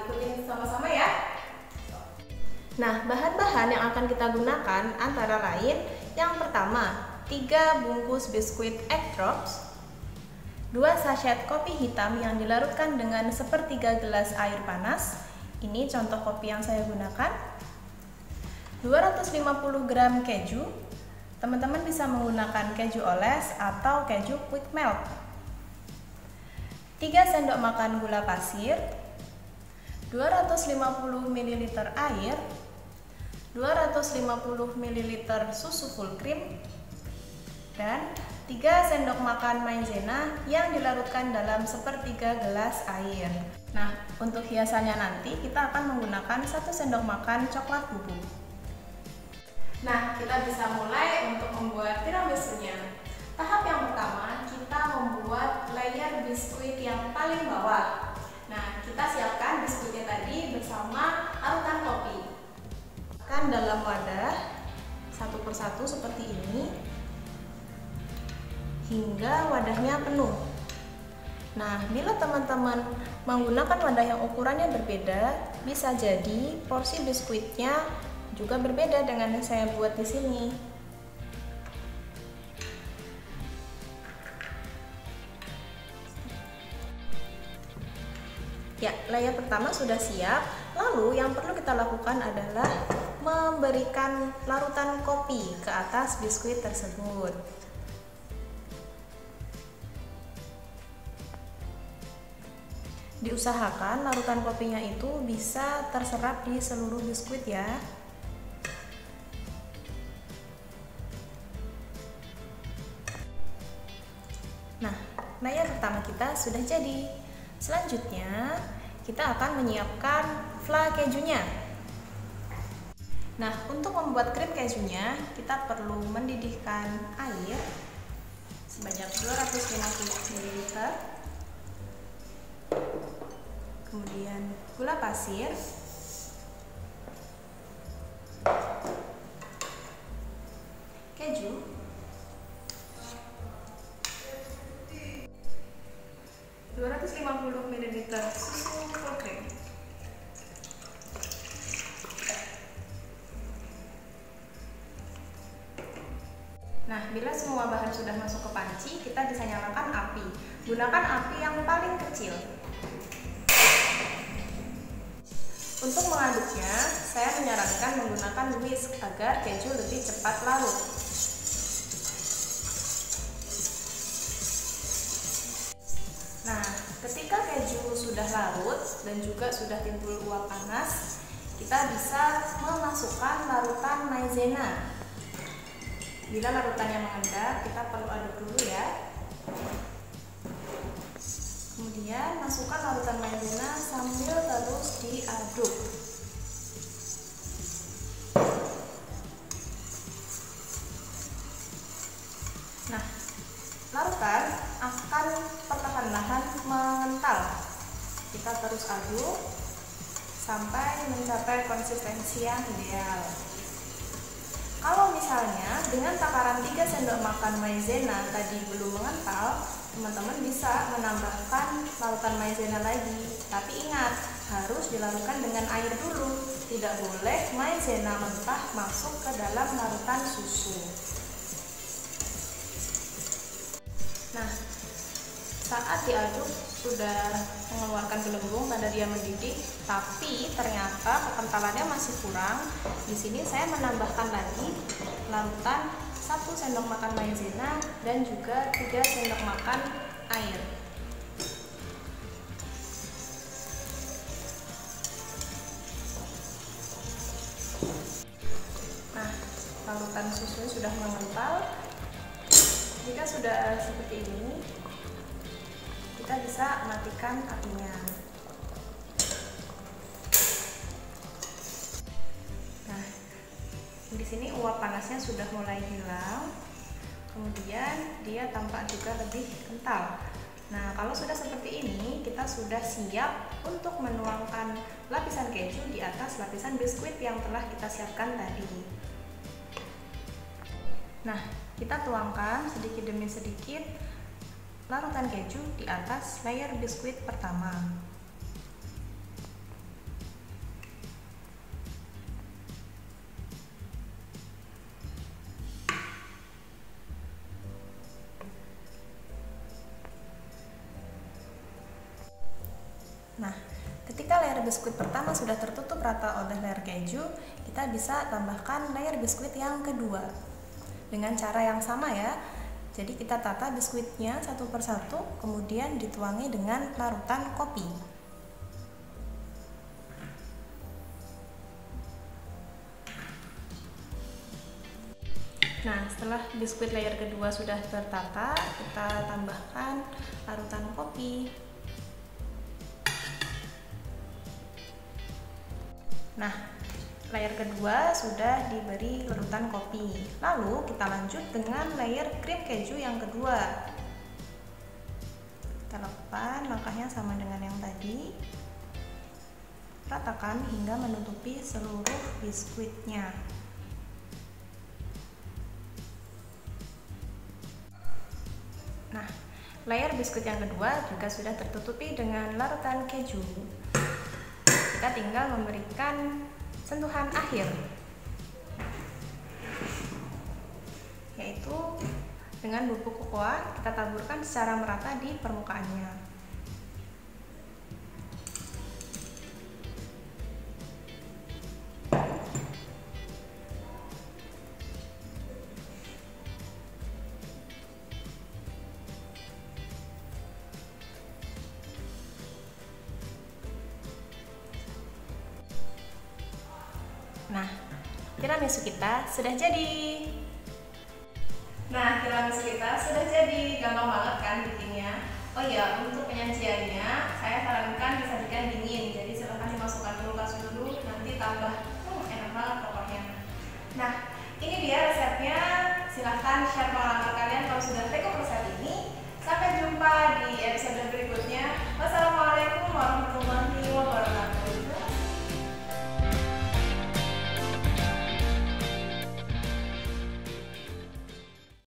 ikutin sama-sama ya. Nah, bahan-bahan yang akan kita gunakan antara lain yang pertama, 3 bungkus biskuit egg drops, 2 sachet kopi hitam yang dilarutkan dengan sepertiga gelas air panas. Ini contoh kopi yang saya gunakan. 250 gram keju. Teman-teman bisa menggunakan keju oles atau keju quick melt. 3 sendok makan gula pasir, 250 ml air, 250 ml susu full cream, dan 3 sendok makan maizena yang dilarutkan dalam sepertiga gelas air. Nah, untuk hiasannya nanti kita akan menggunakan 1 sendok makan coklat bubuk. Nah, kita bisa mulai untuk membuat tiramisunya. Tahap yang pertama, kita membuat layer biskuit yang paling bawah. Nah, kita siapkan biskuitnya tadi bersama larutan kopi. Kan dalam wadah satu persatu seperti ini hingga wadahnya penuh. Nah, bila teman-teman menggunakan wadah yang ukurannya berbeda, bisa jadi porsi biskuitnya juga berbeda dengan yang saya buat di sini. Ya, layer pertama sudah siap. Lalu yang perlu kita lakukan adalah memberikan larutan kopi ke atas biskuit tersebut. Diusahakan larutan kopinya itu bisa terserap di seluruh biskuit ya. Nah, layer pertama kita sudah jadi. Selanjutnya, kita akan menyiapkan fla kejunya. Nah, untuk membuat krim kejunya, kita perlu mendidihkan air sebanyak 250 ml. Kemudian gula pasir, keju, (250 ml) susu full cream. Nah, bila semua bahan sudah masuk ke panci, kita bisa nyalakan api. Gunakan api yang paling kecil. Untuk mengaduknya, saya menyarankan menggunakan whisk agar keju lebih cepat larut. Nah, ketika keju sudah larut dan juga sudah timbul uap panas, kita bisa memasukkan larutan maizena. Bila larutannya mengendap, kita perlu aduk dulu ya. Kemudian masukkan larutan maizena sambil terus diaduk. Nah, larutan akan perlahan-lahan mengental. Kita terus aduk sampai mencapai konsistensi yang ideal. Kalau misalnya dengan takaran 3 sendok makan maizena tadi belum mengental, teman-teman bisa menambahkan larutan maizena lagi. Tapi ingat, harus dilarutkan dengan air dulu. Tidak boleh maizena mentah masuk ke dalam larutan susu. Nah, saat diaduk sudah mengeluarkan gelembung tanda dia mendidih, tapi ternyata kekentalannya masih kurang. Di sini saya menambahkan lagi larutan 1 sendok makan maizena dan juga 3 sendok makan air. Nah, larutan susunya sudah mengental. Jika sudah seperti ini, kita bisa matikan apinya. Nah, di sini uap panasnya sudah mulai hilang, kemudian dia tampak juga lebih kental. Nah, kalau sudah seperti ini, kita sudah siap untuk menuangkan lapisan keju di atas lapisan biskuit yang telah kita siapkan tadi. Nah, kita tuangkan sedikit demi sedikit larutan keju di atas layer biskuit pertama. Jika layer biskuit pertama sudah tertutup rata oleh layer keju, kita bisa tambahkan layer biskuit yang kedua dengan cara yang sama ya. Jadi kita tata biskuitnya satu persatu, kemudian dituangi dengan larutan kopi. Nah, setelah biskuit layer kedua sudah tertata, kita tambahkan larutan kopi. Nah, layer kedua sudah diberi larutan kopi. Lalu kita lanjut dengan layer krim keju yang kedua. Kita lakukan langkahnya sama dengan yang tadi. Ratakan hingga menutupi seluruh biskuitnya. Nah, layer biskuit yang kedua juga sudah tertutupi dengan larutan keju. Kita tinggal memberikan sentuhan akhir, yaitu dengan bubuk kokoa kita taburkan secara merata di permukaannya. Nah, tiramisu kita sudah jadi. Gampang banget kan bikinnya. Oh iya, untuk penyajiannya saya sarankan disajikan dingin. Jadi